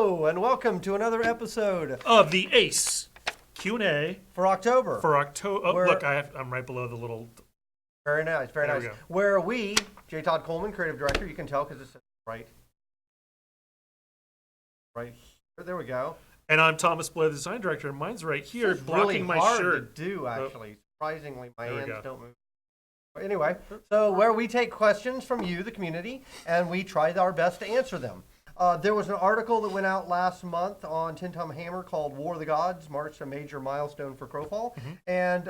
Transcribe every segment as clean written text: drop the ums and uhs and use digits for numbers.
Hello, and welcome to another episode of the ACE Q&A for October. for October. Oh, Where- look, I'm right below the little. Very nice, very There we nice. go. Where we, J. Todd Coleman, creative director, you can tell because it's right here. There we go. And I'm Thomas Blair, the design director, and mine's right here, It's blocking really my hard shirt. to do, actually. Surprisingly, my There we hands go. don't move. But anyway, so where we take questions from you, the community, and we try our best to answer them. There was an article that went out last month on Tin Tom Hammer called War of the Gods, marks a major milestone for Crowfall. And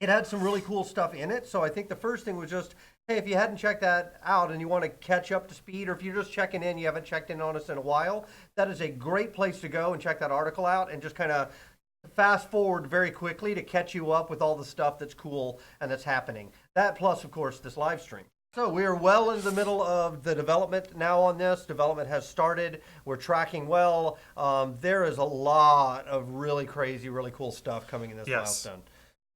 it had some really cool stuff in it. So I think the first thing was just, hey, if you hadn't checked that out and you want to catch up to speed, or if you're just checking in, you haven't checked in on us in a while, that is a great place to go and check that article out and just kind of fast forward very quickly to catch you up with all the stuff that's cool and that's happening. That plus, of course, this live stream. So we are well into the middle of the development now on this. Development has started. We're tracking well. There is a lot of really crazy, really cool stuff coming in this Yes. milestone.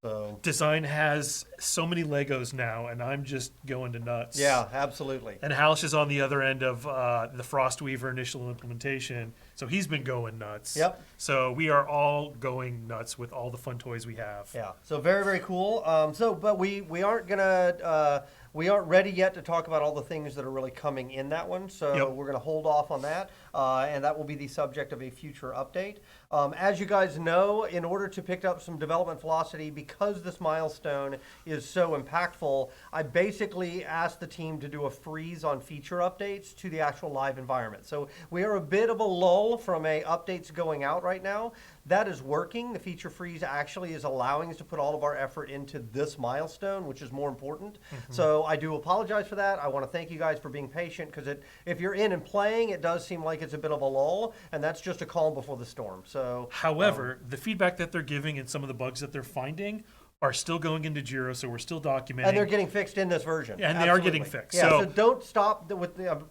So Design has so many Legos now, and I'm just going to nuts. yeah, absolutely. And Halish is on the other end of the Frostweaver initial implementation, so he's been going nuts. Yep. So we are all going nuts with all the fun toys we have. Yeah. So very, very cool. But we aren't gonna we aren't ready yet to talk about all the things that are really coming in that one. So Yep. we're gonna hold off on that, and that will be the subject of a future update. As you guys know, in order to pick up some development velocity, because this milestone is so impactful, I basically asked the team to do a freeze on feature updates to the actual live environment. So we are a bit of a lull from updates going out right now. That is working. The feature freeze actually is allowing us to put all of our effort into this milestone, which is more important. So I do apologize for that. I want to thank you guys for being patient, because if you're in and playing, it does seem like it's a bit of a lull, and that's just a calm before the storm. So However, the feedback that they're giving and some of the bugs that they're finding are still going into Jira, so we're still documenting. and they're getting fixed in this version. And they are Absolutely. getting fixed. Yeah, so So- don't stop.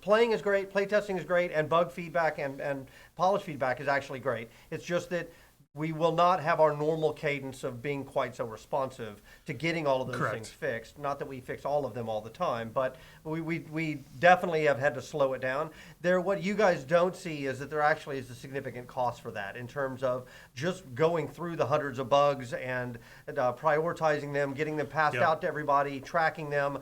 Playing is great, playtesting is great, and bug feedback and polish feedback is actually great. It's just that we will not have our normal cadence of being quite so responsive to getting all of those Correct. things fixed. Not that we fix all of them all the time, but we definitely have had to slow it down. What you guys don't see is that there actually is a significant cost for that in terms of just going through the hundreds of bugs and prioritizing them, getting them passed Yep. out to everybody, tracking them,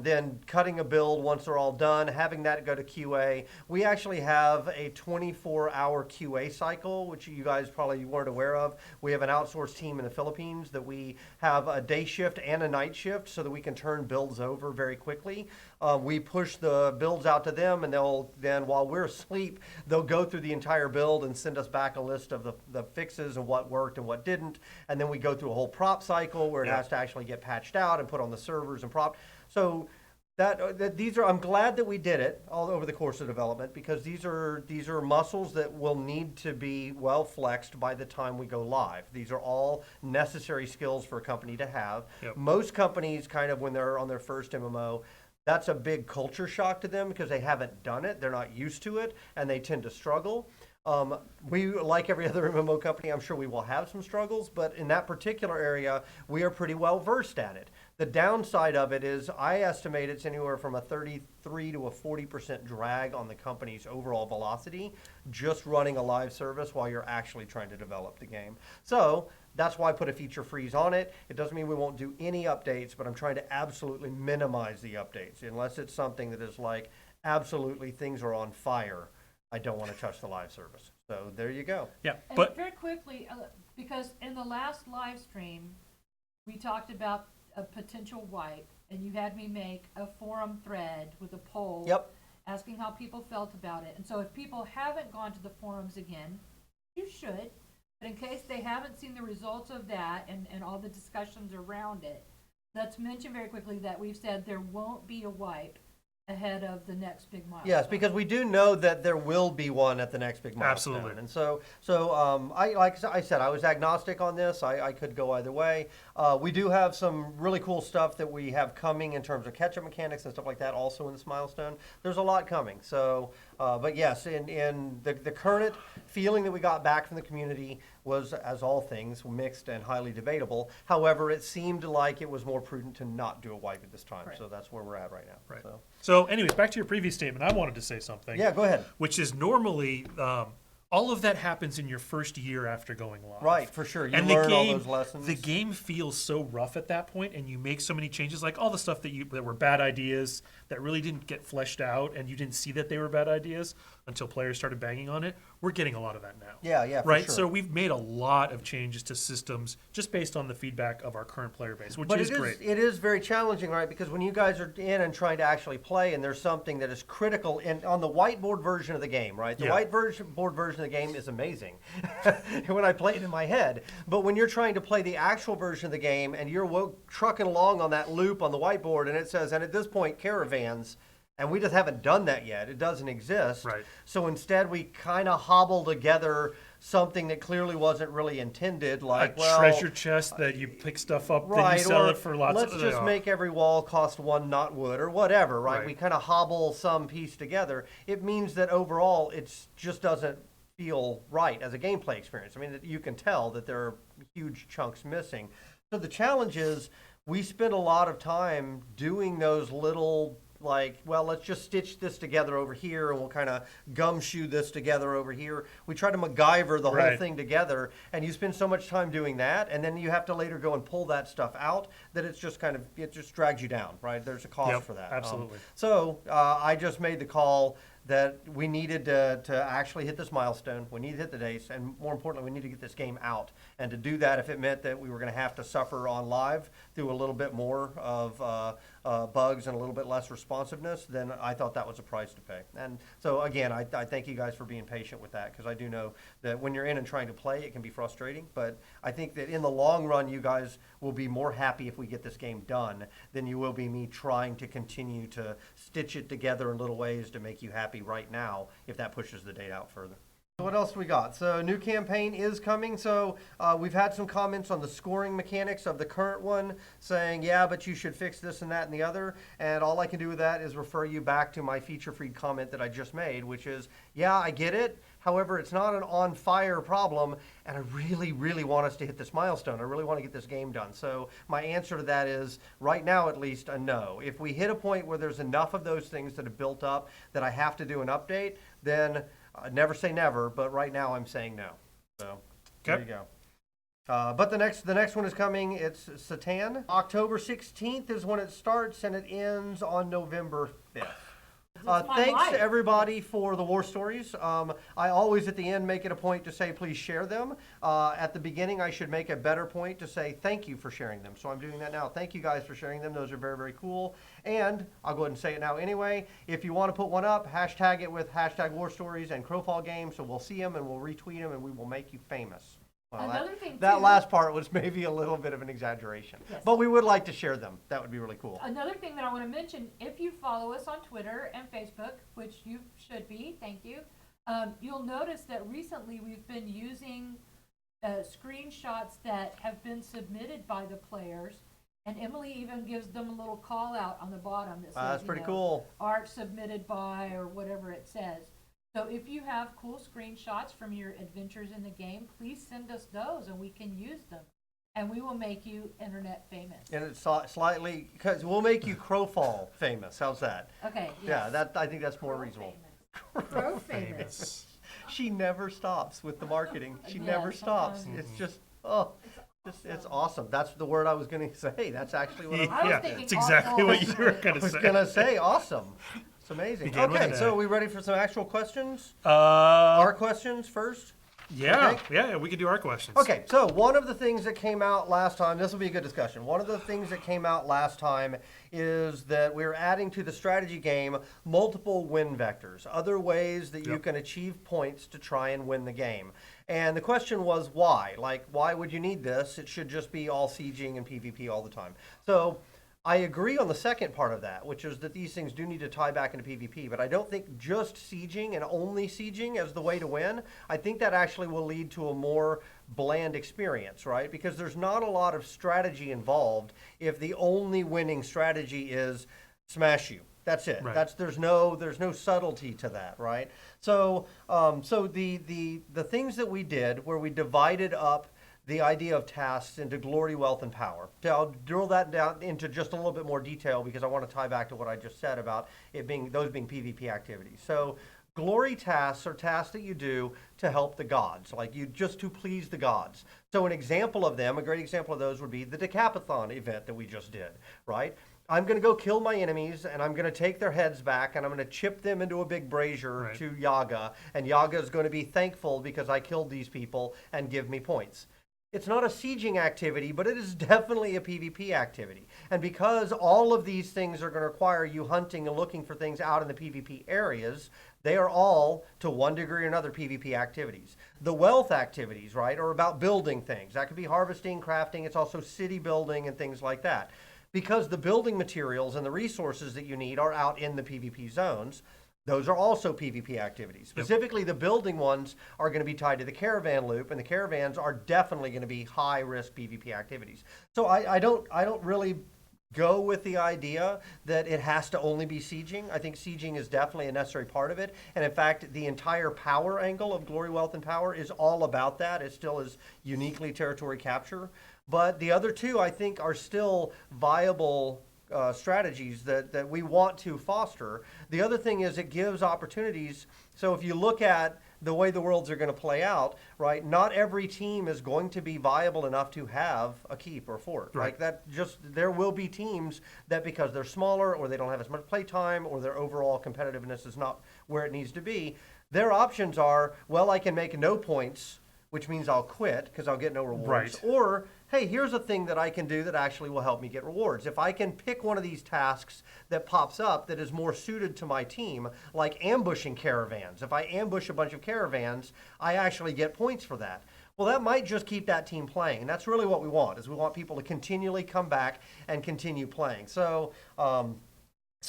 then cutting a build once they're all done, having that go to QA. We actually have a 24-hour QA cycle, which you guys probably weren't aware of. We have an outsourced team in the Philippines that we have a day shift and a night shift so that we can turn builds over very quickly. We push the builds out to them, and they'll then, while we're asleep, they'll go through the entire build and send us back a list of the fixes and what worked and what didn't. And then we go through a whole prop cycle where it Yeah. has to actually get patched out and put on the servers and prop. So I'm glad that we did it all over the course of development, because these are muscles that will need to be well flexed by the time we go live. These are all necessary skills for a company to have. Yep. Most companies, kind of when they're on their first MMO, that's a big culture shock to them because they haven't done it, they're not used to it, and they tend to struggle. We, like every other MMO company, I'm sure we will have some struggles, but in that particular area, we are pretty well versed at it. The downside of it is I estimate it's anywhere from a 33 to a 40% drag on the company's overall velocity just running a live service while you're actually trying to develop the game. So that's why I put a feature freeze on it. It doesn't mean we won't do any updates, but I'm trying to absolutely minimize the updates unless it's something that is like absolutely things are on fire. I don't want to touch the live service. So there you go. Yeah, And but very quickly, because in the last live stream, we talked about a potential wipe, and you had me make a forum thread with a poll Yep. asking how people felt about it. And so if people haven't gone to the forums again, you should. But in case they haven't seen the results of that and all the discussions around it, let's mention very quickly that we've said there won't be a wipe ahead of the next big milestone. Yes, because we do know that there will be one at the next big milestone. Absolutely. And so like I said, I was agnostic on this. I could go either way. We do have some really cool stuff that we have coming in terms of catch-up mechanics and stuff like that also in this milestone. There's a lot coming. So But yes, in the current feeling that we got back from the community was, as all things, mixed and highly debatable. However, it seemed like it was more prudent to not do a wipe at this time. Right. So that's where we're at right now. Right. So, So, anyways, back to your previous statement. I wanted to say something. yeah, go ahead. Which is normally all of that happens in your first year after going live. Right, for sure. You And learn all those lessons. the game feels so rough at that point, and you make so many changes, like all the stuff that were bad ideas that really didn't get fleshed out, and you didn't see that they were bad ideas until players started banging on it. We're getting a lot of that now. Yeah, for right. sure. So we've made a lot of changes to systems just based on the feedback of our current player base, which But is great. it is very challenging, right? Because when you guys are in and trying to actually play, and there's something that is critical on the whiteboard version of the game, right? The Yeah. whiteboard version of the game is amazing when I play it in my head. But when you're trying to play the actual version of the game, and you're trucking along on that loop on the whiteboard, and it says, and at this point, caravans. And we just haven't done that yet. It doesn't exist. Right. So instead, we kind of hobble together something that clearly wasn't really intended, like, A well, treasure chest that you pick stuff up, then right, you sell or it for lots let's of. just make every wall cost one knot wood or whatever, right? Right. We kind of hobble some piece together. It means that overall, it just doesn't feel right as a gameplay experience. I mean, you can tell that there are huge chunks missing. So the challenge is we spend a lot of time doing those little, like, well, let's just stitch this together over here, and we'll kind of gumshoe this together over here. We try to MacGyver the whole Right. thing together, and you spend so much time doing that, and then you have to later go and pull that stuff out, that it's just kind of, it just drags you down, right? There's a cost Yep, for that. absolutely. So I just made the call that we needed to actually hit this milestone. We need to hit the dates, and more importantly, we need to get this game out. And to do that, if it meant that we were going to have to suffer on live through a little bit more of bugs and a little bit less responsiveness, then I thought that was a price to pay. And so again, I thank you guys for being patient with that, because I do know that when you're in and trying to play, it can be frustrating. But I think that in the long run, you guys will be more happy if we get this game done than you will be me trying to continue to stitch it together in little ways to make you happy right now, if that pushes the date out further. What else we got? So new campaign is coming. So we've had some comments on the scoring mechanics of the current one saying, yeah, but you should fix this and that and the other. And all I can do with that is refer you back to my feature-free comment that I just made, which is, yeah, I get it. However, it's not an on-fire problem, and I really, really want us to hit this milestone. I really want to get this game done. So my answer to that is, right now at least, a no. If we hit a point where there's enough of those things that have built up that I have to do an update, then never say never, but right now I'm saying no. So there you go. But the next one is coming. It's Satan. October 16th is when it starts, and it ends on November 5th. my Thanks life. to everybody for the war stories. I always at the end make it a point to say please share them. At the beginning I should make a better point to say thank you for sharing them. So I'm doing that now. Thank you guys for sharing them. Those are very, very cool. And I'll go ahead and say it now anyway. If you want to put one up, hashtag it with hashtag war stories and Crowfall Games, so we'll see them and we'll retweet them and we will make you famous. Well, Another thing, that too- last part was maybe a little bit of an exaggeration, Yes. but we would like to share them. That would be really cool. Another thing that I want to mention, if you follow us on Twitter and Facebook, which you should be, thank you, you'll notice that recently we've been using screenshots that have been submitted by the players, and Emily even gives them a little call out on the bottom that says, That's you pretty know, cool. art submitted by, or whatever it says. So if you have cool screenshots from your adventures in the game, please send us those and we can use them. And we will make you internet famous. And it's slightly, because we'll make you Crowfall famous. How's that? Okay, Yeah, yes. I think that's more reasonable. Crow famous. She never stops with the marketing. She Yeah, never stops. sometimes. It's just, it's awesome. That's the word I was going to say. That's actually what I was I was Yeah, thinking it's exactly what you were going I to was say. going to say. Awesome. It's amazing. Begin with Okay, an so A. are we ready for some actual questions? Uh, Our questions first? yeah, okay. yeah, we can do our questions. Okay, so one of the things that came out last time, this will be a good discussion. One of the things that came out last time is that we're adding to the strategy game multiple win vectors, other ways that you Yep. can achieve points to try and win the game. And the question was why? Like, why would you need this? It should just be all sieging and PvP all the time. So I agree on the second part of that, which is that these things do need to tie back into PvP, but I don't think just sieging and only sieging is the way to win. I think that actually will lead to a more bland experience, right? Because there's not a lot of strategy involved if the only winning strategy is smash you, That's it. Right. There's no subtlety to that, right? So the things that we did where we divided up the idea of tasks into glory, wealth, and power. I'll drill that down into just a little bit more detail because I want to tie back to what I just said about those being PvP activities. So glory tasks are tasks that you do to help the gods, like you just to please the gods. So an example of them, a great example of those would be the Decapathon event that we just did, right? I'm going to go kill my enemies, and I'm going to take their heads back, and I'm going to chip them into a big brazier Right. to Yaga, and Yaga is going to be thankful because I killed these people and give me points. It's not a sieging activity, but it is definitely a PvP activity. And because all of these things are going to require you hunting and looking for things out in the PvP areas, they are all, to one degree or another, PvP activities. The wealth activities, right, are about building things. That could be harvesting, crafting. It's also city building and things like that. Because the building materials and the resources that you need are out in the PvP zones, those are also PvP activities. Specifically, the building ones are going to be tied to the caravan loop, and the caravans are definitely going to be high-risk PvP activities. So I don't really go with the idea that it has to only be sieging. I think sieging is definitely a necessary part of it. And in fact, the entire power angle of Glory, Wealth, and Power is all about that. It still is uniquely territory capture. But the other two, I think, are still viable strategies that we want to foster. The other thing is it gives opportunities. So if you look at the way the worlds are going to play out, right, not every team is going to be viable enough to have a keep or fort. Right. Like that, just there will be teams that because they're smaller or they don't have as much play time or their overall competitiveness is not where it needs to be, their options are, well, I can make no points, which means I'll quit because I'll get no rewards. Right. Or, hey, here's a thing that I can do that actually will help me get rewards. If I can pick one of these tasks that pops up that is more suited to my team, like ambushing caravans. If I ambush a bunch of caravans, I actually get points for that. Well, that might just keep that team playing. And that's really what we want, is we want people to continually come back and continue playing. So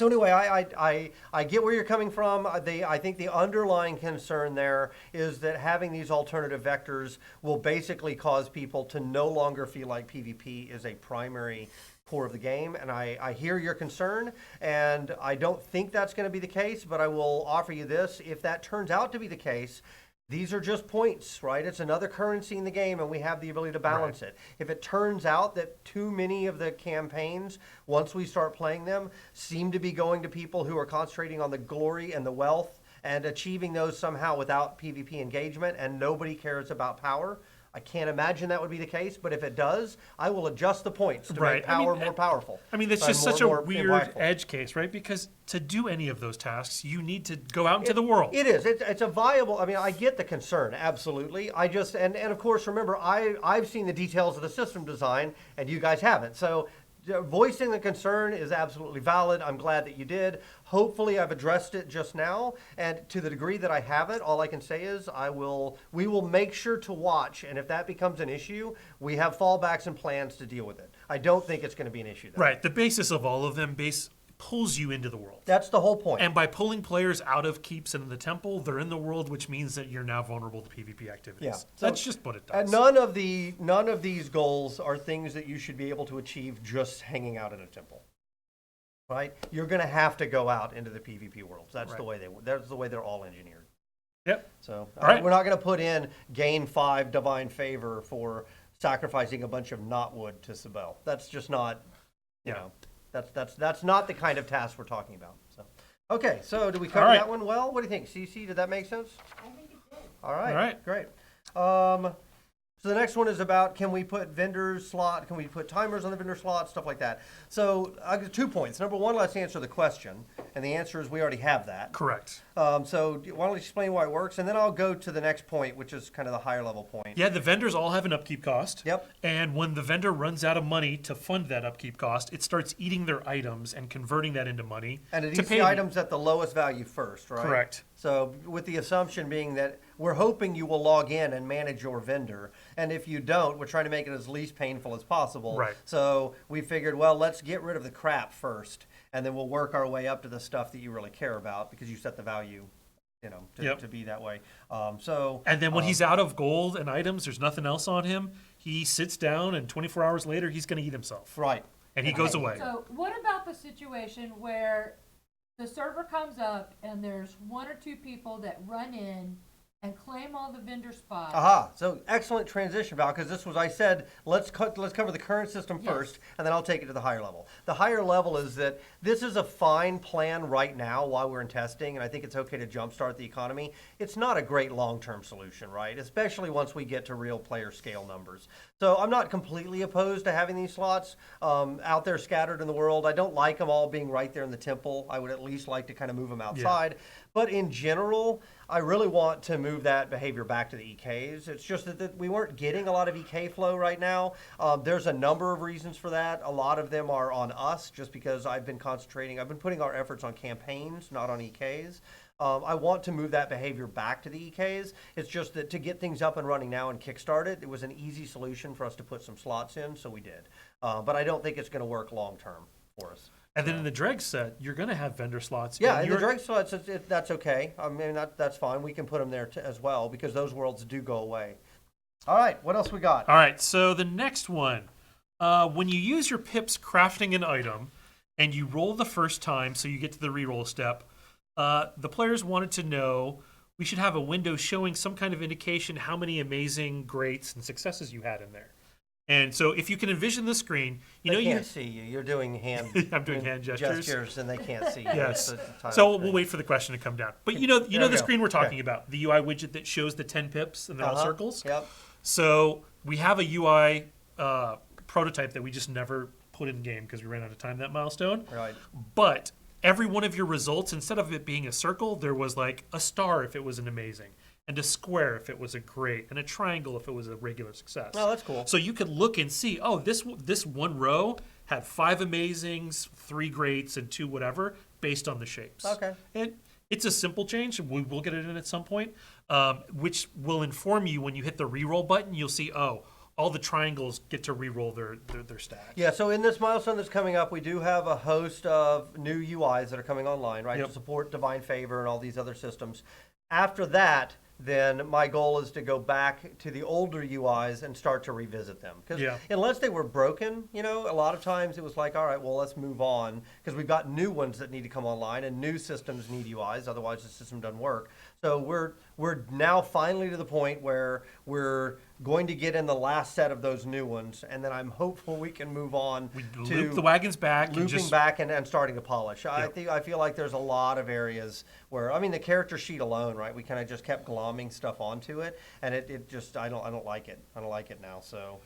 anyway, I get where you're coming from. I think the underlying concern there is that having these alternative vectors will basically cause people to no longer feel like PvP is a primary core of the game. And I hear your concern, and I don't think that's going to be the case, but I will offer you this. If that turns out to be the case, these are just points, right? It's another currency in the game, and we have the ability to balance it. If it turns out that too many of the campaigns, once we start playing them, seem to be going to people who are concentrating on the glory and the wealth and achieving those somehow without PvP engagement, and nobody cares about power, I can't imagine that would be the case, but if it does, I will adjust the points to make power more powerful. I mean, that's and just such more a weird impactful. edge case, right? Because to do any of those tasks, you need to go out into the world. It is. It's a viable. I mean, I get the concern, absolutely. I just and of course, remember, I've seen the details of the system design, and you guys haven't. So voicing the concern is absolutely valid. I'm glad that you did. Hopefully, I've addressed it just now, and to the degree that I haven't, all I can say is we will make sure to watch, and if that becomes an issue, we have fallbacks and plans to deal with it. I don't think it's going to be an issue, though. Right. The basis of all of them pulls you into the world. That's the whole point. And by pulling players out of keeps and in the temple, they're in the world, which means that you're now vulnerable to PvP activities. Yeah. That's just what it does. And none of these goals are things that you should be able to achieve just hanging out in a temple. Right? You're going to have to go out into the PvP worlds. That's the way they're all engineered. Yep. So All right. we're not going to put in gain 5 divine favor for sacrificing a bunch of knotwood to Sibel. That's just not, you know, that's not the kind of task we're talking about. So, okay, so did we cover right. that one well? What do you think, Cece? Did that make sense? I think it did. All right. All right. Great. So the next one is about can we put timers on the vendor slot, stuff like that. So I got 2 points. Number one, let's answer the question. And the answer is we already have that. Correct. So why don't you explain why it works? And then I'll go to the next point, which is kind of the higher level point. Yeah, the vendors all have an upkeep cost. Yep. And when the vendor runs out of money to fund that upkeep cost, it starts eating their items and converting that into money. And it to eats pay the you. items at the lowest value first, right? Correct. So with the assumption being that we're hoping you will log in and manage your vendor. And if you don't, we're trying to make it as least painful as possible. Right. So we figured, well, let's get rid of the crap first, and then we'll work our way up to the stuff that you really care about because you set the value, to be that way. And then when he's out of gold and items, there's nothing else on him, he sits down and 24 hours later, he's going to eat himself. Right. And he goes away. So what about the situation where the server comes up and there's one or two people that run in and claim all the vendor spots. Aha, so excellent transition, Val, because this was, I said, let's cover the current system Yes. first, and then I'll take it to the higher level. The higher level is that this is a fine plan right now while we're in testing, and I think it's okay to jumpstart the economy. It's not a great long-term solution, right? Especially once we get to real player scale numbers. So I'm not completely opposed to having these slots out there scattered in the world. I don't like them all being right there in the temple. I would at least like to kind of move them outside. But in general, I really want to move that behavior back to the EKs. It's just that we weren't getting a lot of EK flow right now. There's a number of reasons for that. A lot of them are on us, just because I've been putting our efforts on campaigns, not on EKs. I want to move that behavior back to the EKs. It's just that to get things up and running now and kickstart it, it was an easy solution for us to put some slots in, so we did. But I don't think it's going to work long term for us. And then in the dreg set, you're going to have vendor slots. Yeah, and in the you're- drag slots, that's okay. I mean, that's fine. We can put them there as well because those worlds do go away. All right, what else we got? All right, so the next one. When you use your pips crafting an item and you roll the first time, so you get to the reroll step, the players wanted to know we should have a window showing some kind of indication how many amazing, greats, and successes you had in there. And so if you can envision the screen, They can't see you. You're doing hand. I'm doing hand gestures. and they can't see you. Yes. It's a tile So screen. we'll wait for the question to come down. But you know There we the go. screen we're talking Okay. about, the UI widget that shows the 10 pips and they're all Uh-huh. circles. Yep. So we have a UI prototype that we just never put in game because we ran out of time that milestone. Right. But every one of your results, instead of it being a circle, there was like a star if it was an amazing, and a square if it was a great, and a triangle if it was a regular success. Oh, that's cool. So you could look and see, oh, this one row had 5 amazings, 3 greats, and 2 whatever based on the shapes. Okay. And it's a simple change. We will get it in at some point, which will inform you when you hit the reroll button. You'll see, oh, all the triangles get to reroll their stack. Yeah, so in this milestone that's coming up, we do have a host of new UIs that are coming online, right, Yep. to support Divine Favor and all these other systems. After that, then my goal is to go back to the older UIs and start to revisit them. Because Yeah. unless they were broken, a lot of times it was like, all right, well, let's move on. Because we've got new ones that need to come online and new systems need UIs, otherwise the system doesn't work. So we're now finally to the point where we're going to get in the last set of those new ones, and then I'm hopeful we can move on We to loop the wagons back and looping just back and starting to polish. Yep. I feel like there's a lot of areas where, I mean, the character sheet alone, right? We kind of just kept glomming stuff onto it, and it just I don't like it. I don't like it now. So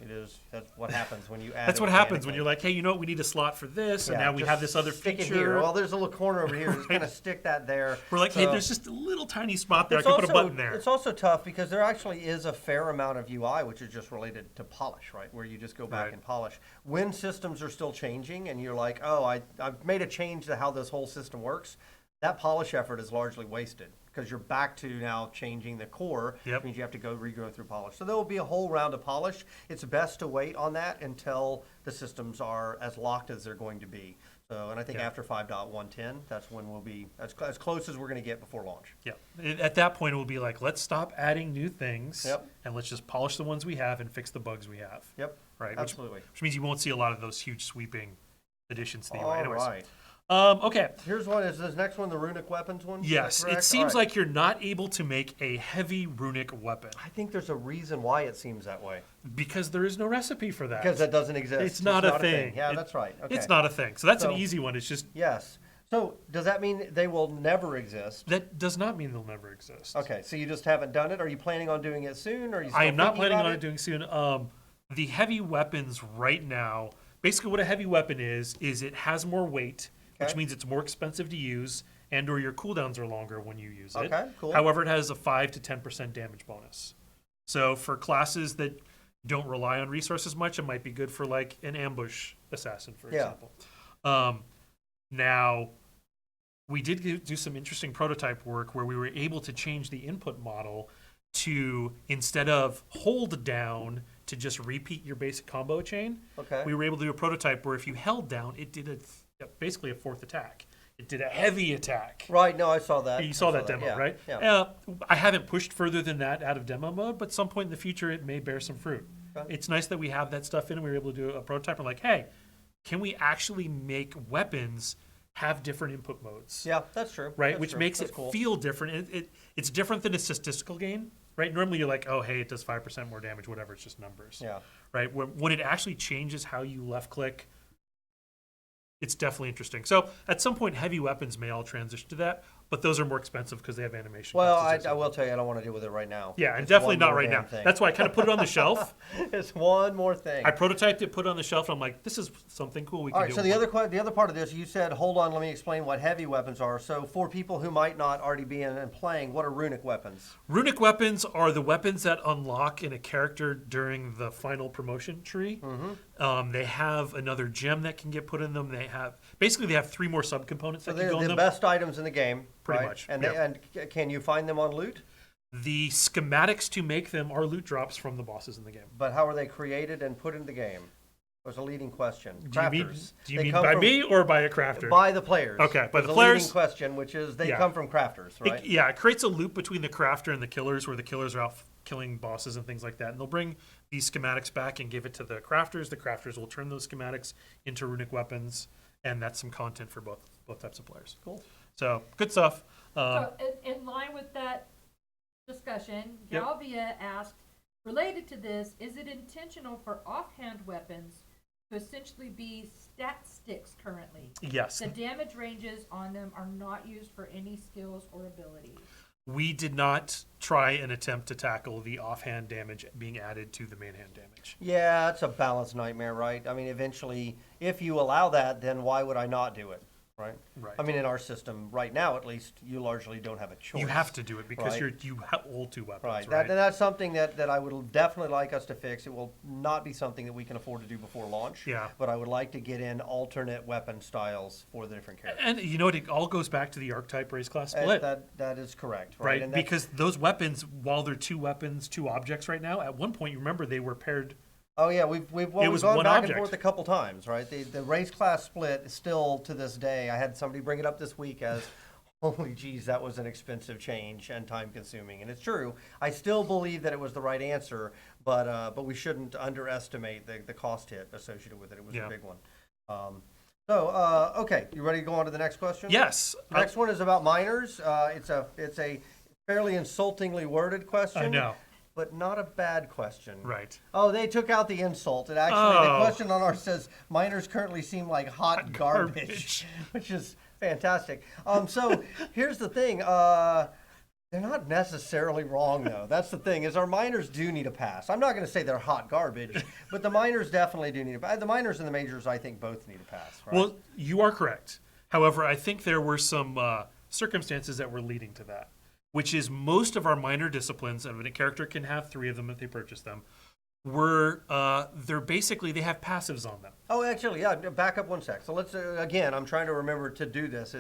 that's what happens when you add. That's it what happens when organically. you're like, hey, you know what? We need a slot for this, and Yeah, now we just have this other stick it feature. here. Well, there's a little corner over here. Just kind of stick that there. We're like, hey, So- there's just a little tiny spot there. I It's can put a button there. It's also tough because there actually is a fair amount of UI which is just related to polish, right? Where you just go back Right. and polish. When systems are still changing and you're like, oh, I've made a change to how this whole system works, that polish effort is largely wasted because you're back to now changing the core, Yep. which means you have to regrow through polish. So there will be a whole round of polish. It's best to wait on that until the systems are as locked as they're going to be. So, and I think Yeah. after 5.110, that's when we'll be as close as we're going to get before launch. Yeah. At that point, it will be like, let's stop adding new things, Yep. and let's just polish the ones we have and fix the bugs we have. Yep. Right. Which Absolutely. means you won't see a lot of those huge sweeping additions to the UI. All Anyways. right. Okay. Here's one. Is this next one the runic weapons one? Is that Yes, it correct? seems All right. like you're not able to make a heavy runic weapon I think there's a reason why it seems that way. because there is no recipe for that. Because that doesn't exist. It's not a thing. Yeah, It- that's right. Okay. It's not a thing. So that's an So- easy one. It's just Yes. So does that mean they will never exist? that does not mean they'll never exist. Okay. So you just haven't done it. Are you planning on doing it soon? Or are you? Still I am not thinking planning about on it doing soon. The heavy weapons right now, basically what a heavy weapon is it has more weight, which Okay. means it's more expensive to use, and or your cooldowns are longer when you use it. Okay, cool. However, it has a 5 to 10% damage bonus. So for classes that don't rely on resources much, it might be good for like an ambush assassin, for Yeah. example. Now, we did do some interesting prototype work where we were able to change the input model to, instead of hold down to just repeat your basic combo chain, Okay. we were able to do a prototype where if you held down, it did basically a 4th attack. It did a heavy attack. Right. No, I saw that. You saw I that demo, Yeah. right? Yeah. I haven't pushed further than that out of demo mode, but some point in the future, it may bear some fruit. Okay. It's nice that we have that stuff in and we were able to do a prototype. We're like, hey, can we actually make weapons have different input modes. Yeah, that's true. Right, That's which true. makes That's it cool. feel different. It's different than a statistical game, right? Normally you're like, oh, hey, it does 5% more damage, whatever. It's just numbers. Yeah. Right. When it actually changes how you left click, it's definitely interesting. So at some point, heavy weapons may all transition to that, but those are more expensive because they have animation. Well, costs I associated. will tell you, I don't want to deal with it right now. Yeah, and It's definitely one not more right damn now. thing. That's why I kind of put it on the shelf. It's one more thing. I prototyped it, put it on the shelf, and I'm like, this is something cool we can All right, do. so the other part of this, you said, hold on, let me explain what heavy weapons are. So for people who might not already be in and playing, what are runic weapons? Runic weapons are the weapons that unlock in a character during the final promotion tree. They have another gem that can get put in them. They have basically they have 3 more subcomponents So that can they're go in the them. best items in the game, Pretty right? much, And, yeah. and can you find them on loot? The schematics to make them are loot drops from the bosses in the game. But how are they created and put into the game? Was a leading question. Do you mean, Crafters. do you They mean come by from- me or by a crafter? By the players. Okay, by Was the a players? leading question, which is they Yeah. come from crafters, right? It creates a loop between the crafter and the killers where the killers are out killing bosses and things like that. And they'll bring these schematics back and give it to the crafters. The crafters will turn those schematics into runic weapons, and that's some content for both types of players. Cool. So, good stuff. So in line with that discussion, Yep. Galvia asked, related to this, is it intentional for offhand weapons to essentially be stat sticks currently? Yes, The damage ranges on them are not used for any skills or abilities. we did not try and attempt to tackle the offhand damage being added to the main hand damage. Yeah, it's a balance nightmare, right? I mean, eventually, if you allow that, then why would I not do it, right? Right. I mean, in our system right now, at least, you largely don't have a choice. You have to do it because Right. you hold 2 weapons, Right. right? That's something that I would definitely like us to fix. It will not be something that we can afford to do before launch. Yeah. But I would like to get in alternate weapon styles for the different characters. And you know what? It all goes back to the archetype race class split. That is correct, right? Right, And that's- because those weapons, while they're 2 weapons, 2 objects right now, at one point you remember they were paired. Oh yeah, we've was gone one back object. and forth a couple times, right? The race class split is still to this day. I had somebody bring it up this week as, holy geez, that was an expensive change and time consuming, and it's true. I still believe that it was the right answer, but we shouldn't underestimate the cost hit associated with it. It was Yeah. a big one. Okay, you ready to go on to the next question? Yes, The next one is about minors. It's a fairly insultingly worded question. I know. But not a bad question. Right. Oh, they took out the insult. It actually, the Oh. question on ours says, minors currently seem like hot garbage, garbage. which is fantastic. So here's the thing. They're not necessarily wrong, though. That's the thing, is our minors do need a pass. I'm not going to say they're hot garbage, but the minors definitely do need a pass. The minors and the majors, I think, both need a pass, right? Well, you are correct. However, I think there were some circumstances that were leading to that, which is most of our minor disciplines, and a character can have 3 of them if they purchase them, were they have passives on them. Oh, actually, yeah, back up one sec. So let's, again, I'm trying to remember to do this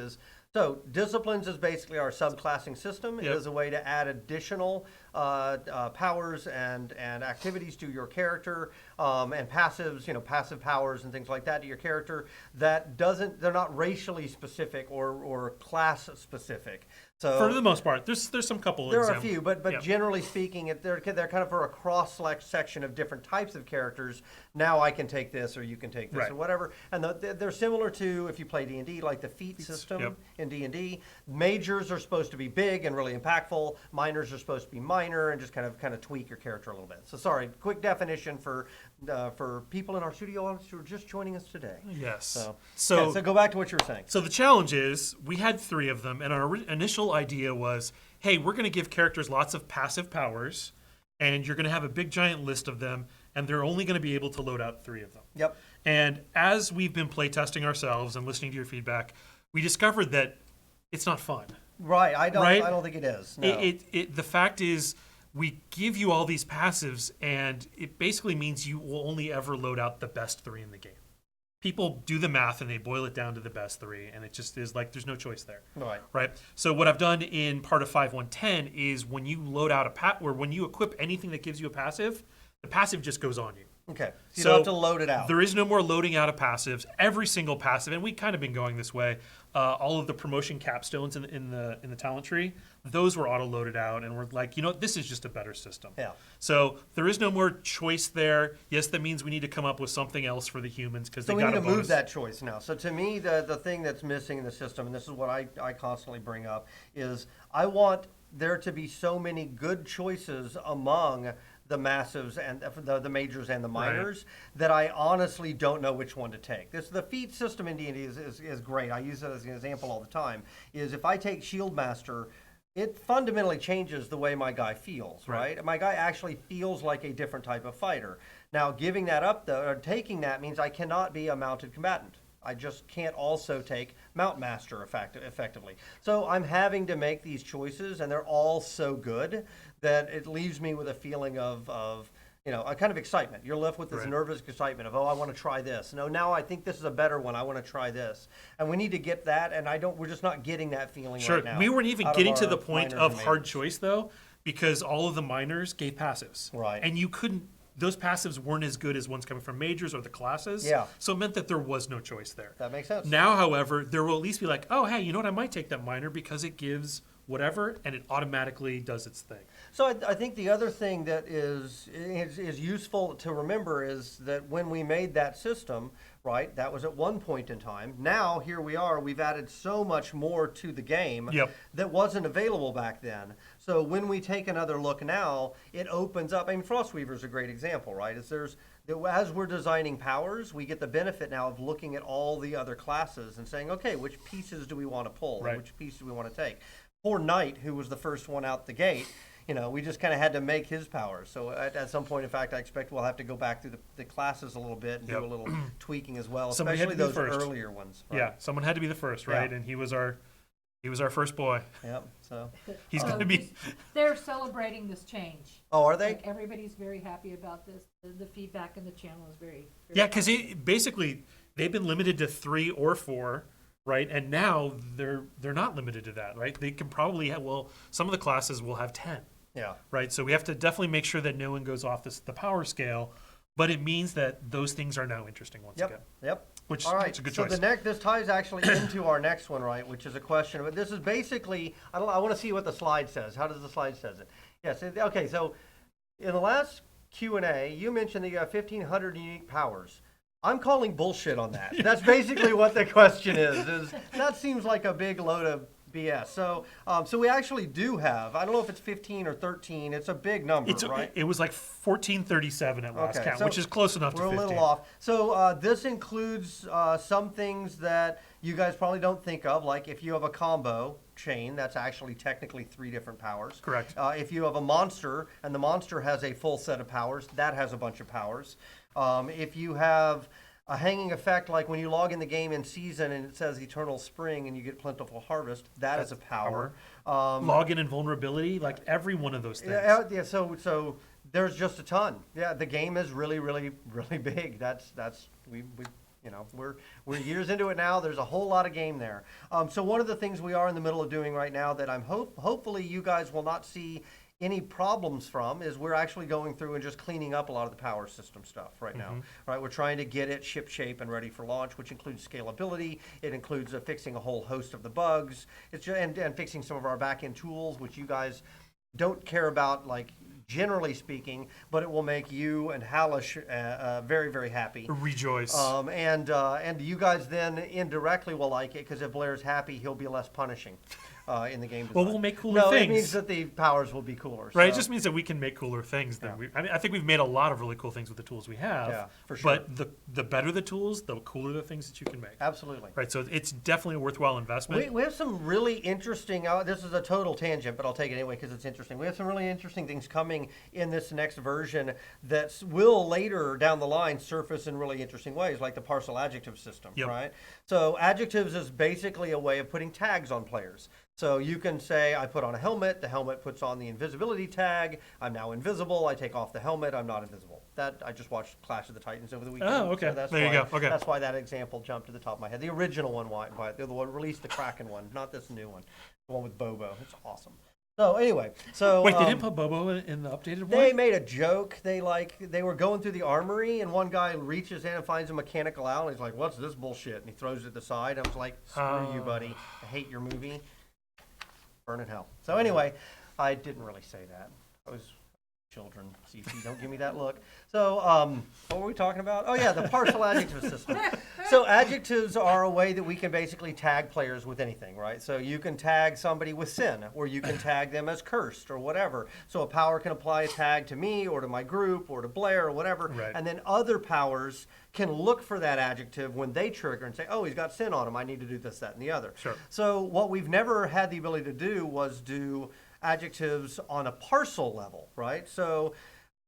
so disciplines is basically our subclassing system. It Yep. is a way to add additional powers and activities to your character and passives, passive powers and things like that to your character they're not racially specific or class specific. So For the most part, there's some couple there are a examples. few, but Yeah. generally speaking, they're kind of for a cross section of different types of characters. Now I can take this, or you can take this, Right. or whatever. And they're similar to, if you play D&D, like the feat system yep. in D&D. Majors are supposed to be big and really impactful. Minors are supposed to be minor and just kind of tweak your character a little bit. So sorry, quick definition for people in our studio audience who are just joining us today. Yes. So go back to what you were saying. So the challenge is we had 3 of them, and our initial idea was, hey, we're going to give characters lots of passive powers, and you're going to have a big giant list of them, and they're only going to be able to load out 3 of them. Yep. And as we've been playtesting ourselves and listening to your feedback, we discovered that it's not fun. Right. I Right? don't think it is. No. The fact is, we give you all these passives, and it basically means you will only ever load out the best 3 in the game. People do the math and they boil it down to the best 3, and it just is like there's no choice there. Right. Right. So what I've done in part of 5.1.10 is when you load out when you equip anything that gives you a passive, the passive just goes on you. Okay, so you So don't have to load it out. There is no more loading out of passives. Every single passive, and we've kind of been going this way. All of the promotion capstones in the talent tree, those were auto loaded out, and we're like, this is just a better system. Yeah. So there is no more choice there. Yes, that means we need to come up with something else for the humans because So they we got need a to bonus. move that choice now. So to me, the thing that's missing in the system, and this is what I constantly bring up, is I want there to be so many good choices among the massives and the majors and the minors that I honestly don't know which one to take. The feat system in D&D is great. I use it as an example all the time. Is if I take Shield Master, it fundamentally changes the way my guy feels, right? My guy actually feels like a different type of fighter. Now, giving that up, though, or taking that means I cannot be a mounted combatant. I just can't also take Mount Master effectively. So I'm having to make these choices, and they're all so good that it leaves me with a feeling of a kind of excitement. You're left with this nervous excitement of, I want to try this. No, now I think this is a better one. I want to try this. And we need to get that, and we're just not getting that feeling right now. We weren't even out of getting to our the point minors of and hard majors. choice, though, because all of the minors gave passives. Right. And you couldn't, those passives weren't as good as ones coming from majors or the classes. Yeah. So it meant that there was no choice there. That makes sense. Now, however, there will at least be like, oh, hey, you know what? I might take that minor because it gives whatever, and it automatically does its thing. So I think the other thing that is useful to remember is that when we made that system, right, that was at one point in time. Now, here we are, we've added so much more to the game that wasn't available back then. So when we take another look now, it opens up. I mean, Frostweaver's a great example, right? As we're designing powers, we get the benefit now of looking at all the other classes and saying, okay, which pieces do we want to pull? And which pieces do we want to take? Poor Knight, who was the first one out the gate, we just kind of had to make his powers. So at some point, in fact, I expect we'll have to go back through the classes a little bit and do a little tweaking as well, Somebody had especially to be those first. earlier ones. Right? Yeah, someone had to be the first, right? Yeah. And he was our first boy. Yep. So. He's going to be. They're celebrating this change. Oh, are they? Like, everybody's very happy about this. The feedback in the channel is very Yeah, because basically they've been limited to 3 or 4. Right, and now they're not limited to that, right? They can probably some of the classes will have 10. Yeah. Right, so we have to definitely make sure that no one goes off the power scale, but it means that those things are now interesting once again. Yep. Which All right. is a good so choice. this ties actually into our next one, right? Which is a question. But this is basically I want to see what the slide says. How does the slide says it? Yes. Okay. So in the last Q&A, you mentioned that you have 1,500 unique powers. I'm calling bullshit on that. That's basically what the question is that seems like a big load of BS. So we actually do have, I don't know if it's 15 or 13. It's a big number, right? It was like 1437 at last count, so which is close enough to 15. We're a little off. So this includes some things that you guys probably don't think of, like if you have a combo chain, that's actually technically 3 different powers. Correct. If you have a monster, and the monster has a full set of powers, that has a bunch of powers. If you have a hanging effect, like when you log in the game in season and it says Eternal Spring and you get Plentiful Harvest, that's a power. Login and vulnerability, like every one of those things. Yeah. So there's just a ton. Yeah, the game is really, really, really big. We're years into it now. There's a whole lot of game there. So one of the things we are in the middle of doing right now that I'm hopefully you guys will not see any problems from is we're actually going through and just cleaning up a lot of the power system stuff right now. Right, we're trying to get it ship shape and ready for launch, which includes scalability. It includes fixing a whole host of the bugs. It's just, and fixing some of our back-end tools, which you guys don't care about, like generally speaking, but it will make you and Halish very, very happy. Rejoice. And you guys then indirectly will like it because if Blair's happy, he'll be less punishing. In the game design. Well, we'll make cooler no, things. It means that the powers will be cooler. Right, so. it just means that we can make cooler things. I think we've made a lot of really cool things with the tools we have. Yeah, for sure. But the better the tools, the cooler the things that you can make. Absolutely. Right, so it's definitely a worthwhile investment. We have some really interesting, this is a total tangent, but I'll take it anyway because it's interesting. We have some really interesting things coming in this next version that will later down the line surface in really interesting ways, like the parcel adjective system, right? So adjectives is basically a way of putting tags on players. So you can say, I put on a helmet, the helmet puts on the invisibility tag, I'm now invisible, I take off the helmet, I'm not invisible. That I just watched Clash of the Titans over the weekend. Oh, okay. So that's There you why, go. Okay. That's why that example jumped to the top of my head. The original one, the one released the Kraken one, not this new one. The one with Bobo. It's awesome. So anyway, so Wait, they didn't put Bobo in the updated one? they made a joke. They were going through the armory, and one guy reaches in and finds a mechanical owl. And he's like, "What's this bullshit?" And he throws it to the side. I was like, "Screw you, buddy. I hate your movie. Burn in hell." So anyway, I didn't really say that. I was children. CC, don't give me that look. So what were we talking about? Oh yeah, the partial adjective system. So adjectives are a way that we can basically tag players with anything, right? So you can tag somebody with sin, or you can tag them as cursed, or whatever. So a power can apply a tag to me, or to my group, or to Blair, or whatever. Right. And then other powers can look for that adjective when they trigger and say, oh, he's got sin on him. I need to do this, that, and the other. Sure. So what we've never had the ability to do was do adjectives on a parcel level, right? So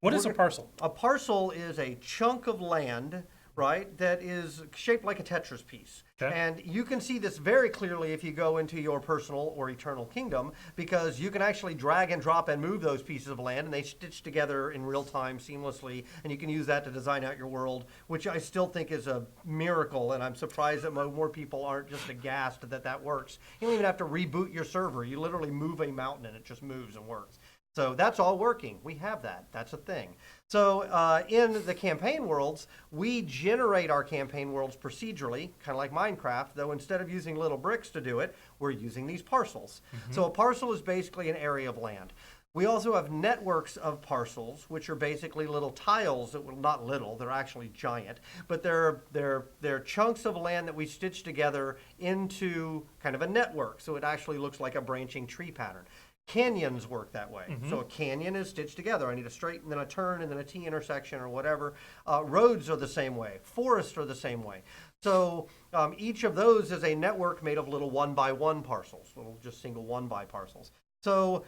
What is a parcel? a parcel is a chunk of land, right, that is shaped like a Tetris piece. Okay. And you can see this very clearly if you go into your personal or eternal kingdom, because you can actually drag and drop and move those pieces of land, and they stitch together in real time seamlessly, and you can use that to design out your world, which I still think is a miracle, and I'm surprised that more people aren't just aghast that that works. You don't even have to reboot your server. You literally move a mountain, and it just moves and works. So that's all working. We have that. That's a thing. So in the campaign worlds, we generate our campaign worlds procedurally, kind of like Minecraft, though instead of using little bricks to do it, we're using these parcels. So a parcel is basically an area of land. We also have networks of parcels, which are basically little tiles that, well, not little, they're actually giant, but they're chunks of land that we stitch together into kind of a network. So it actually looks like a branching tree pattern. Canyons work that way. So a canyon is stitched together. I need a straight and then a turn and then a T intersection or whatever. Roads are the same way. Forests are the same way. So each of those is a network made of little 1x1 parcels, little just single 1x parcels. So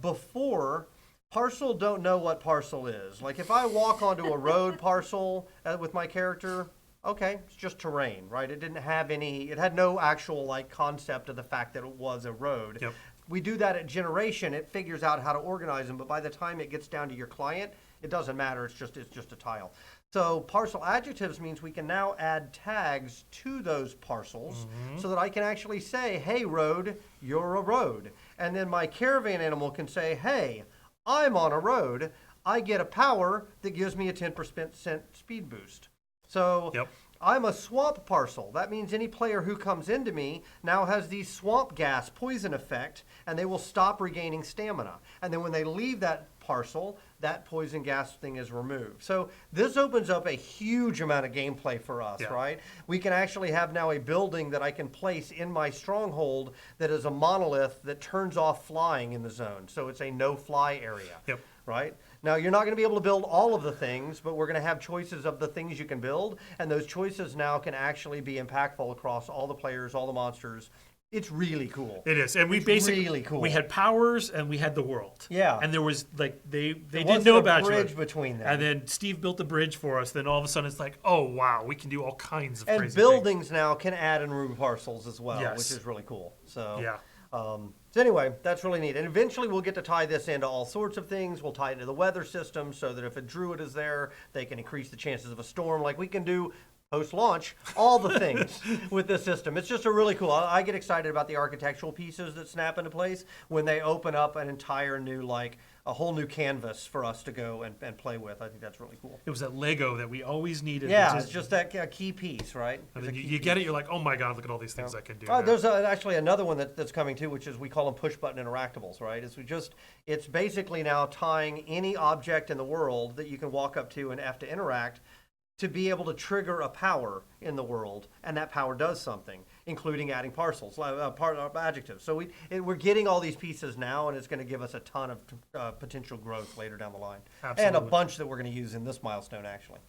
before, parcel don't know what parcel is. Like if I walk onto a road parcel with my character, okay, it's just terrain, right? It didn't have it had no actual like concept of the fact that it was a road. Yep. We do that at generation. It figures out how to organize them, but by the time it gets down to your client, it doesn't matter. It's just a tile. So parcel adjectives means we can now add tags to those parcels so that I can actually say, hey, road, you're a road. And then my caravan animal can say, hey, I'm on a road. I get a power that gives me a 10% speed boost. So Yep. I'm a swamp parcel. That means any player who comes into me now has the swamp gas poison effect, and they will stop regaining stamina. And then when they leave that parcel, that poison gas thing is removed. So this opens up a huge amount of gameplay for us, Yeah. right? We can actually have now a building that I can place in my stronghold that is a monolith that turns off flying in the zone. So it's a no-fly area. Yep. Right? Now, you're not going to be able to build all of the things, but we're going to have choices of the things you can build, and those choices now can actually be impactful across all the players, all the monsters. It's really cool. It is, and we It's basically really cool. we had powers and we had the world. Yeah. and there was like they There didn't wasn't know a about bridge you. between them. And then Steve built the bridge for us. Then all of a sudden it's like, oh wow, we can do all kinds of And crazy buildings now can add and remove parcels as well, Yes. which is really cool. So things. Yeah. So anyway, that's really neat. And eventually we'll get to tie this into all sorts of things. We'll tie it into the weather system so that if a druid is there, they can increase the chances of a storm. Like we can do post-launch, all the things with this system. It's just a really cool. I get excited about the architectural pieces that snap into place when they open up an entire new, like a whole new canvas for us to go and play with. I think that's really cool. It was that Lego that we always needed. Yeah, which it's is- just that key piece, right? and It's then a you, key you piece. get it. You're like, oh my god, look at all these things I can do. Oh, now. there's actually another one that's coming too, which is we call them push button interactables, right? It's basically now tying any object in the world that you can walk up to and F to interact to be able to trigger a power in the world, and that power does something, including adding parcels, adjectives. So we're getting all these pieces now, and it's going to give us a ton of potential growth later down the line, and a Absolutely. bunch that we're going to use in this milestone actually.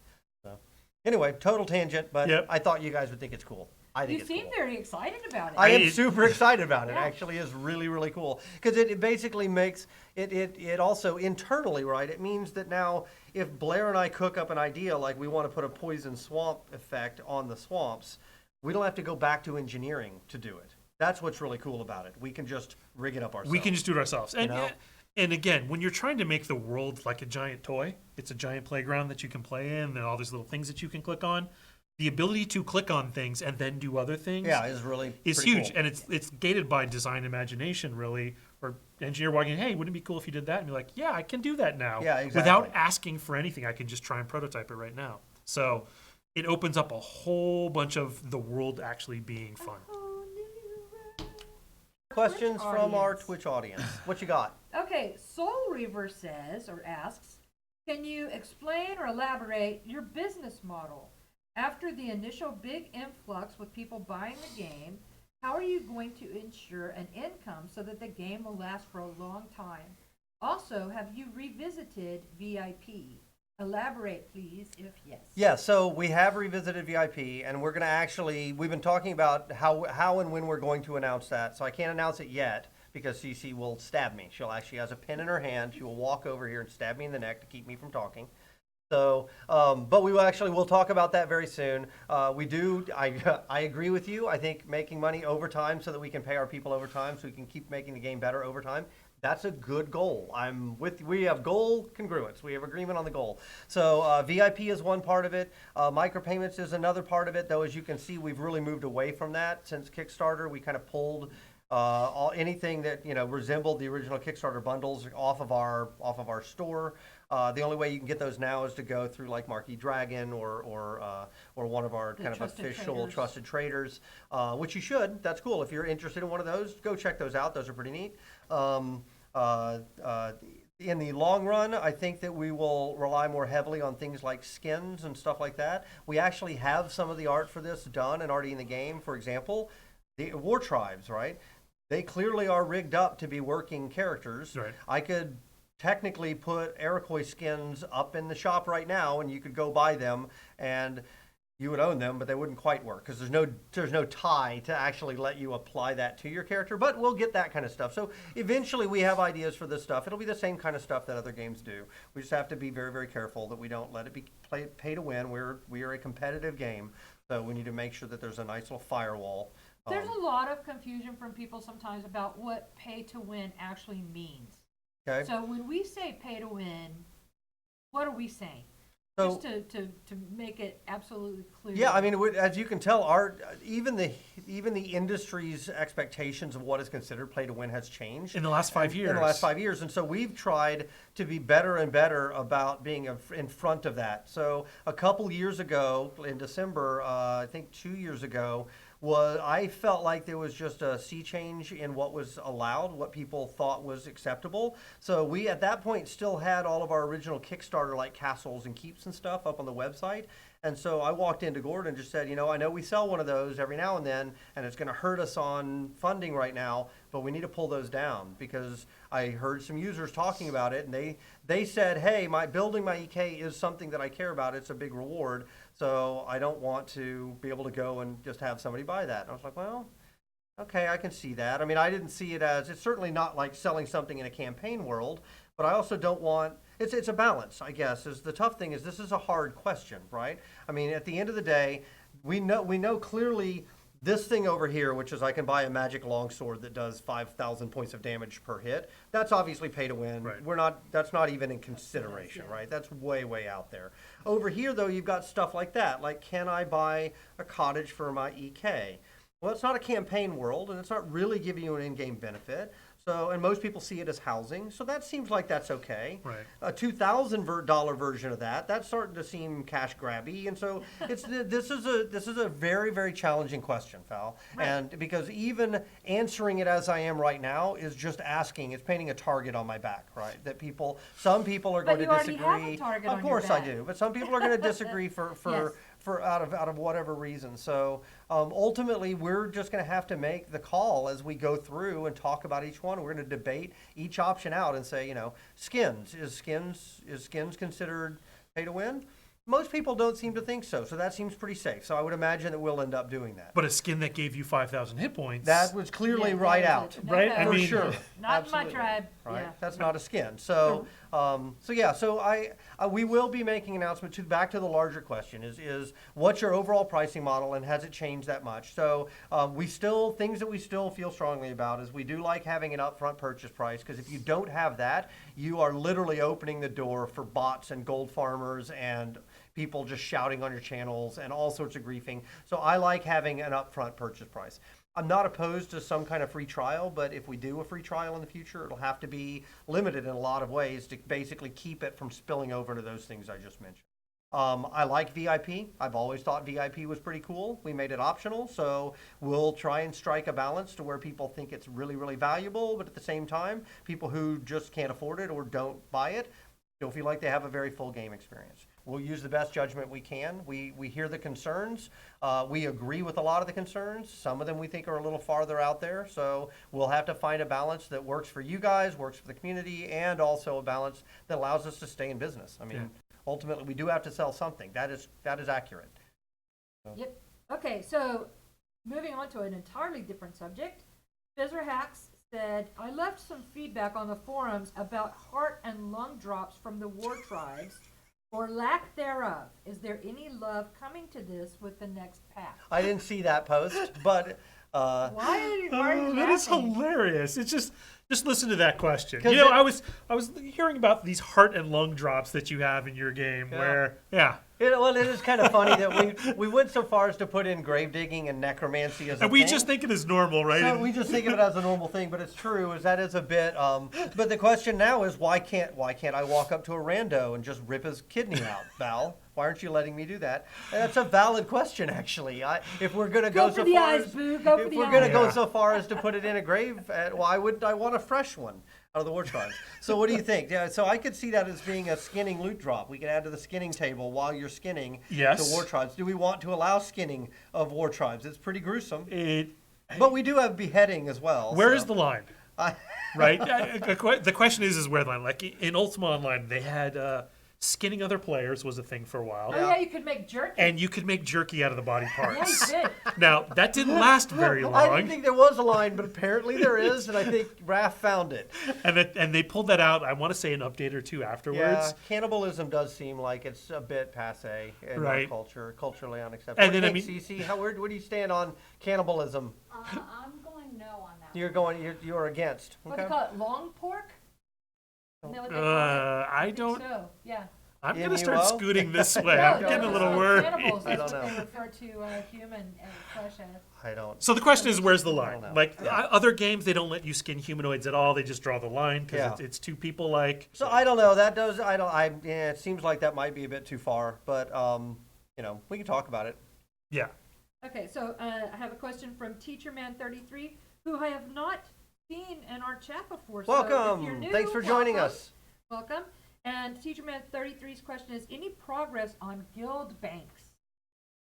So anyway, total tangent, but Yep. I thought you guys would think it's cool. I think You it's seem cool. very excited about it. I am I- super excited about it. It Yeah. actually is really, really cool. Because it basically makes it also internally, right? It means that now if Blair and I cook up an idea like we want to put a poison swamp effect on the swamps, we don't have to go back to engineering to do it. That's what's really cool about it. We can just rig it up ourselves. We can just do it ourselves. And, know? and again, when you're trying to make the world like a giant toy, it's a giant playground that you can play in, and all these little things that you can click on. The ability to click on things and then do other things Yeah, is really is pretty huge, cool. and it's gated by design imagination, really, or engineer walking in, hey, wouldn't it be cool if you did that? And be like, yeah, I can do that now. Yeah, exactly. Without asking for anything, I can just try and prototype it right now. So it opens up a whole bunch of the world actually being fun. Questions Twitch from our audience. Twitch audience. What you got? Okay, Soul Reaver says or asks, can you explain or elaborate your business model? After the initial big influx with people buying the game, how are you going to ensure an income so that the game will last for a long time? Also, have you revisited VIP? Elaborate, please, if yes. Yeah, so we have revisited VIP, and we're going to actually, we've been talking about how and when we're going to announce that. So I can't announce it yet because Cece will stab me. She'll actually has a pen in her hand. She will walk over here and stab me in the neck to keep me from talking. So, but we will actually, we'll talk about that very soon. I agree with you. I think making money over time so that we can pay our people over time so we can keep making the game better over time. That's a good goal. We have goal congruence. We have agreement on the goal. So VIP is one part of it. Micropayments is another part of it, though. As you can see, we've really moved away from that since Kickstarter. We kind of pulled anything that resembled the original Kickstarter bundles off of our store. The only way you can get those now is to go through like Marquee Dragon or one of our The kind of trusted official traders. trusted traders, which you should. That's cool. If you're interested in one of those, go check those out. Those are pretty neat. In the long run, I think that we will rely more heavily on things like skins and stuff like that. We actually have some of the art for this done and already in the game. For example, the War Tribes, right? They clearly are rigged up to be working characters. Right. I could technically put Iroquois skins up in the shop right now, and you could go buy them, and you would own them, but they wouldn't quite work because there's no tie to actually let you apply that to your character. But we'll get that kind of stuff. So eventually, we have ideas for this stuff. It'll be the same kind of stuff that other games do. We just have to be very, very careful that we don't let it be pay to win. We are a competitive game, so we need to make sure that there's a nice little firewall. There's a lot of confusion from people sometimes about what pay to win actually means. Okay. So when we say pay to win, what are we saying? So- Just to make it absolutely clear. Yeah, I mean, as you can tell, even the industry's expectations of what is considered play to win has changed In the last 5 years. In the last 5 years, and so we've tried to be better and better about being in front of that. So a couple years ago, in December, I think 2 years ago, I felt like there was just a sea change in what was allowed, what people thought was acceptable. So we, at that point, still had all of our original Kickstarter, like castles and keeps and stuff, up on the website. And so I walked into Gordon and just said, I know we sell one of those every now and then, and it's going to hurt us on funding right now, but we need to pull those down because I heard some users talking about it, and they said, hey, building my EK is something that I care about. It's a big reward, so I don't want to be able to go and just have somebody buy that. And I was like, well, okay, I can see that. I mean, I didn't see it as, it's certainly not like selling something in a campaign world, but I also don't want, it's a balance, I guess. The tough thing is this is a hard question, right? I mean, at the end of the day, we know clearly this thing over here, which is I can buy a magic longsword that does 5,000 points of damage per hit. That's obviously pay to win. Right. That's not even in consideration, right? That's way, way out there. Over here, though, you've got stuff like that. Like, can I buy a cottage for my EK? Well, it's not a campaign world, and it's not really giving you an in-game benefit. So, and most people see it as housing, so that seems like that's okay. Right. A $2,000 version of that's starting to seem cash grabby, and so this is a very, very challenging question, Val. Right. And because even answering it as I am right now is just asking, it's painting a target on my back, right? That some people are But going you to already disagree. have a target Of on your course I back. do, but some people are going to disagree for Yes. out of whatever reason. So ultimately, we're just going to have to make the call as we go through and talk about each one. We're going to debate each option out and say, skins. Is skins considered pay to win? Most people don't seem to think so. So that seems pretty safe. So I would imagine that we'll end up doing that. But a skin that gave you 5,000 hit points. That was clearly Yeah, right that out. is it. Right? I No, For mean- sure. Not in my Absolutely. tribe. Right? Yeah. That's not a skin. So, we will be making announcement back to the larger question is what's your overall pricing model and has it changed that much? So, things that we still feel strongly about is we do like having an upfront purchase price because if you don't have that, you are literally opening the door for bots and gold farmers and people just shouting on your channels and all sorts of griefing. So I like having an upfront purchase price. I'm not opposed to some kind of free trial, but if we do a free trial in the future, it'll have to be limited in a lot of ways to basically keep it from spilling over to those things I just mentioned. I like VIP. I've always thought VIP was pretty cool. We made it optional, so we'll try and strike a balance to where people think it's really, really valuable, but at the same time, people who just can't afford it or don't buy it still feel like they have a very full game experience. We'll use the best judgment we can. We hear the concerns. We agree with a lot of the concerns. Some of them we think are a little farther out there. So we'll have to find a balance that works for you guys, works for the community, and also a balance that allows us to stay in business. I mean, ultimately, we do have to sell something. That is accurate. Yep. Okay, so moving on to an entirely different subject. Fizzer Hacks said, I left some feedback on the forums about heart and lung drops from the war tribes, or lack thereof. Is there any love coming to this with the next patch? I didn't see that post, but Why are you That is laughing? hilarious. It's just listen to that question. 'Cause You know, it- I was hearing about these heart and lung drops that you have in your game where well, it is kind of funny that we went so far as to put in grave digging and necromancy as a and we thing. just think it is normal, right? So And- we just think of it as a normal thing, but it's true. Is that is a bit. But the question now is why can't I walk up to a rando and just rip his kidney out, Val? Why aren't you letting me do that? That's a valid question, actually. If we're gonna Go go for so the far, eyes, Boo. Go for if the we're gonna eyes. go Yeah. so far as to put it in a grave, why would I want a fresh one out of the war tribes? So what do you think? Yeah, so I could see that as being a skinning loot drop. We could add to the skinning table while you're skinning Yes. the war tribes. Do we want to allow skinning of war tribes? It's pretty gruesome. it, But we do have beheading as well. where so. is the line? I- Right? The question is where the line? Like in Ultima Online, they had skinning other players was a thing for a while. Oh yeah, you could make jerky. And you could make jerky out of the body Yeah, parts. you did. Now, that didn't last very I didn't long. think there was a line, but apparently there is, and I think Raph found it. And they pulled that out, I want to say, an update or two Yeah, afterwards. cannibalism does seem like it's a bit passe in Right. our culture, culturally unacceptable. And then, I What do you think, Cece? Where do you stand on cannibalism? I'm going no on that. You're against. What do you Okay. call it? Long pork? Isn't that what they call it? I think don't. So, yeah. I'm going to start NUO? scooting this way. No, I'm no, getting a no, little no, worried. Cannibals, I that's don't what they know. refer to human flesh as. I don't. So the question is, where's the I line? don't know. Like Yeah. other games, they don't let you skin humanoids at all. They just draw the line because Yeah. it's two people like. So I don't know. That does. Yeah, it seems like that might be a bit too far, but we can talk about it. Yeah. Okay, so I have a question from TeacherMan33, who I have not seen in our chat before. So if you're Welcome. new, Thanks for joining welcome. us. Welcome. And TeacherMan33's question is, any progress on guild banks?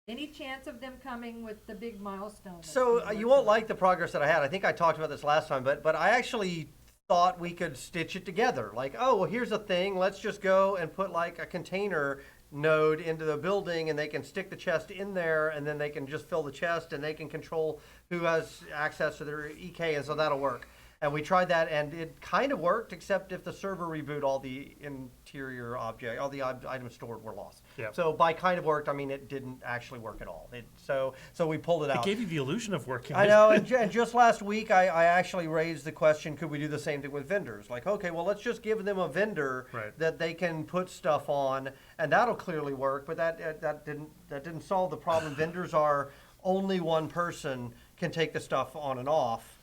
Any chance of them coming with the big milestone? that's So being you worked won't on? like the progress that I had. I think I talked about this last time, but I actually thought we could stitch it together. Like, oh, well, here's a thing. Let's just go and put like a container node into the building, and they can stick the chest in there, and then they can just fill the chest, and they can control who has access to their EK, and so that'll work. And we tried that, and it kind of worked, except if the server reboot, all the interior object, all the items stored were lost. Yep. So by kind of worked, I mean it didn't actually work at all. So we pulled it out. It gave you the illusion of working. I know, and just last week I actually raised the question, could we do the same thing with vendors? Like, okay, well, let's just give them a vendor Right. that they can put stuff on, and that'll clearly work, but that didn't solve the problem. Vendors are only one person can take the stuff on and off.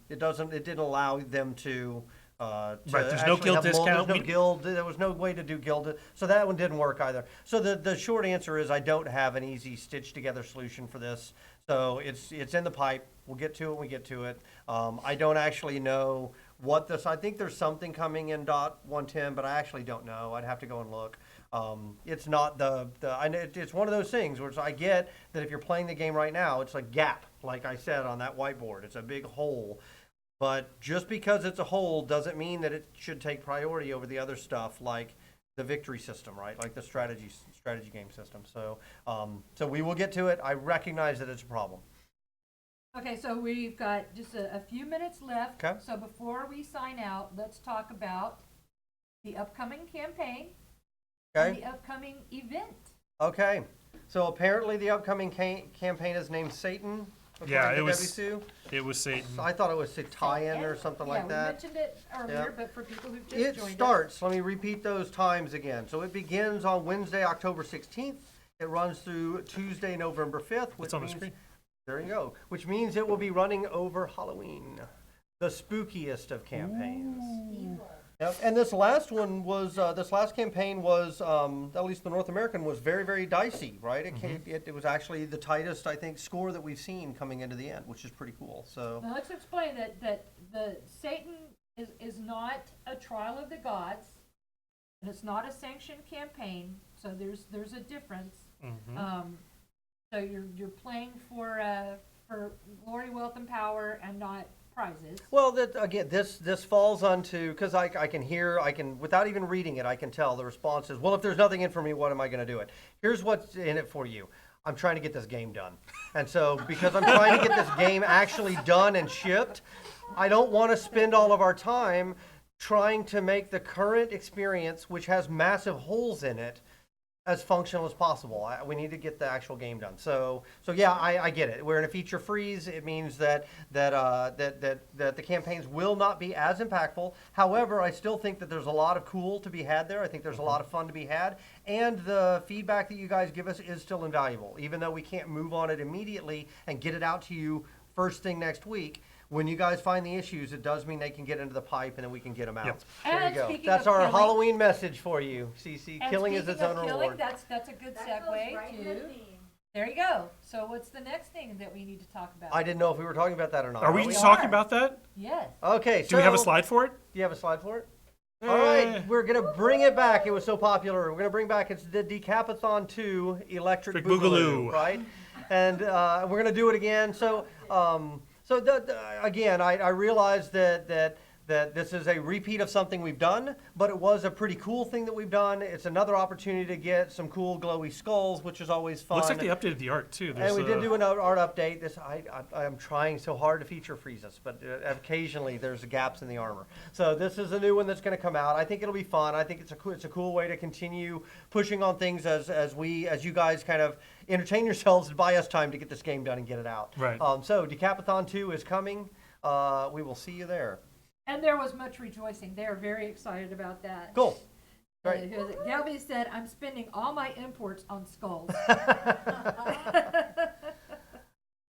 It didn't allow them to Right, there's no actually guild have discount. There's no guild. There was no way to do guild. So that one didn't work either. So the short answer is I don't have an easy stitched together solution for this. So it's in the pipe. We'll get to it when we get to it. I don't actually know what this. I think there's something coming in .110, but I actually don't know. I'd have to go and look. It's not it's one of those things where I get that if you're playing the game right now, it's a gap, like I said on that whiteboard. It's a big hole. But just because it's a hole doesn't mean that it should take priority over the other stuff like the victory system, right? Like the strategy game system. So we will get to it. I recognize that it's a problem. Okay, so we've got just a few minutes left. Okay. So before we sign out, let's talk about the upcoming campaign and Okay. the upcoming event. Okay. So apparently the upcoming campaign is named Satan. Yeah, according it to was- Debbie Sue. It was Satan. I thought it was Satayan or something Yeah, like we that. mentioned it earlier, Yeah. but for people who've just It joined starts, let me repeat those times again. So it begins on Wednesday, October 16th. It runs through Tuesday, November 5th. which It's on the means screen. There you go. Which means it will be running over Halloween, the spookiest of campaigns. Evil. Yep. And this last one was, this last campaign was, at least the North American was very, very dicey, right? It was actually the tightest, I think, score that we've seen coming into the end, which is pretty cool. So Now let's explain that the Satan is not a trial of the gods, and it's not a sanctioned campaign, so there's a difference. So you're playing for glory, wealth, and power, and not prizes. well, that again, this falls onto because I can without even reading it, I can tell the response is, well, if there's nothing in for me, what am I going to do it? Here's what's in it for you. I'm trying to get this game done, and so because I'm trying to get this game actually done and shipped, I don't want to spend all of our time trying to make the current experience, which has massive holes in it, as functional as possible. We need to get the actual game done. So yeah, I get it. We're in a feature freeze. It means that the campaigns will not be as impactful. However, I still think that there's a lot of cool to be had there. I think there's a lot of fun to be had, and the feedback that you guys give us is still invaluable. Even though we can't move on it immediately and get it out to you first thing next week, when you guys find the issues, it does mean they can get into the pipe and then we can get them out. Yep. There And you go. speaking That's of our killing- Halloween message for you, CC. And Killing is speaking its of own killing, reward. that's a good That goes segue right in the to. theme. There you go. So what's the next thing that we need to talk about? I didn't know if we were talking about that or not. Are we we talking are. about that? Yes. Okay, Do we have a so- slide for it? Do you have a slide for it? All right, Eh. we're gonna bring it back. It was so popular. We're gonna bring back. It's the Decapathon 2 Electric Big Boogaloo, Boogaloo. right? And we're gonna do it again. So, again, I realize that this is a repeat of something we've done, but it was a pretty cool thing that we've done. It's another opportunity to get some cool glowy skulls, which is always fun. Looks like they updated the art too. And we did do an art update. I'm trying so hard to feature freeze us, but occasionally there's gaps in the armor. So this is a new one that's going to come out. I think it'll be fun. I think it's a cool way to continue pushing on things as you guys kind of entertain yourselves and buy us time to get this game done and get it out. Right. So Decapathon 2 is coming. We will see you there. And there was much rejoicing. They are very excited about that. Cool. Great. Who is it? Gabby said, "I'm spending all my imports on skulls."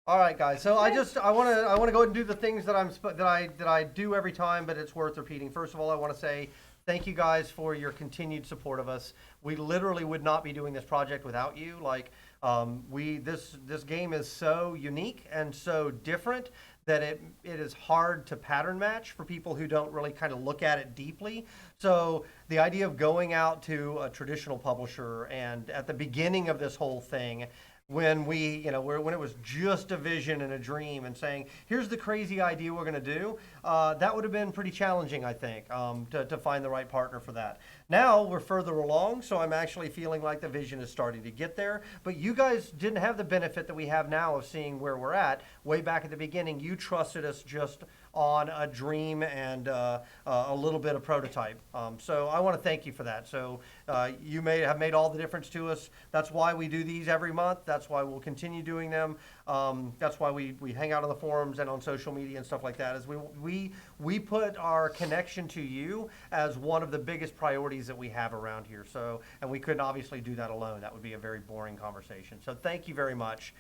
All right, guys. So I want to go ahead and do the things that I do every time, but it's worth repeating. First of all, I want to say thank you guys for your continued support of us. We literally would not be doing this project without you. Like this game is so unique and so different that it is hard to pattern match for people who don't really kind of look at it deeply. So the idea of going out to a traditional publisher and at the beginning of this whole thing, when when it was just a vision and a dream and saying, here's the crazy idea we're going to do, that would have been pretty challenging, I think, to find the right partner for that. Now we're further along, so I'm actually feeling like the vision is starting to get there. But you guys didn't have the benefit that we have now of seeing where we're at. Way back at the beginning, you trusted us just on a dream and a little bit of prototype. So I want to thank you for that. So you may have made all the difference to us. That's why we do these every month. That's why we'll continue doing them. That's why we hang out on the forums and on social media and stuff like that. Is we put our connection to you as one of the biggest priorities that we have around here. So, and we couldn't obviously do that alone. That would be a very boring conversation. So thank you very much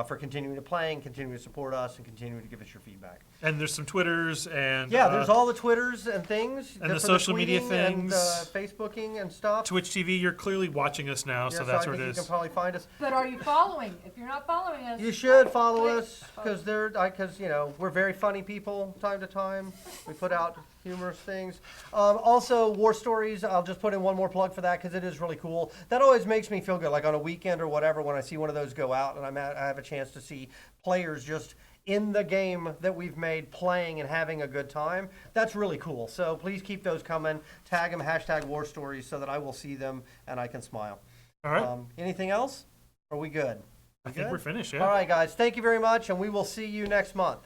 for continuing to play and continuing to support us and continuing to give us your feedback. And there's some Twitters and Yeah, there's all the Twitters and things. and the for social media tweeting things. And Facebooking and stuff. Twitch TV. You're clearly watching us now, so that's I where think it you is. can probably find us. But are you following? If you're not following us, You should follow click. us because we're very funny people time to time. We put out humorous things. Also, War Stories, I'll just put in one more plug for that because it is really cool. That always makes me feel good, like on a weekend or whatever, when I see one of those go out and I have a chance to see players just in the game that we've made playing and having a good time. That's really cool. So please keep those coming. Tag them, hashtag War Stories, so that I will see them and I can smile. All right. Anything else? Are we good? I think good? we're finished. Yeah. All right, guys. Thank you very much, and we will see you next month.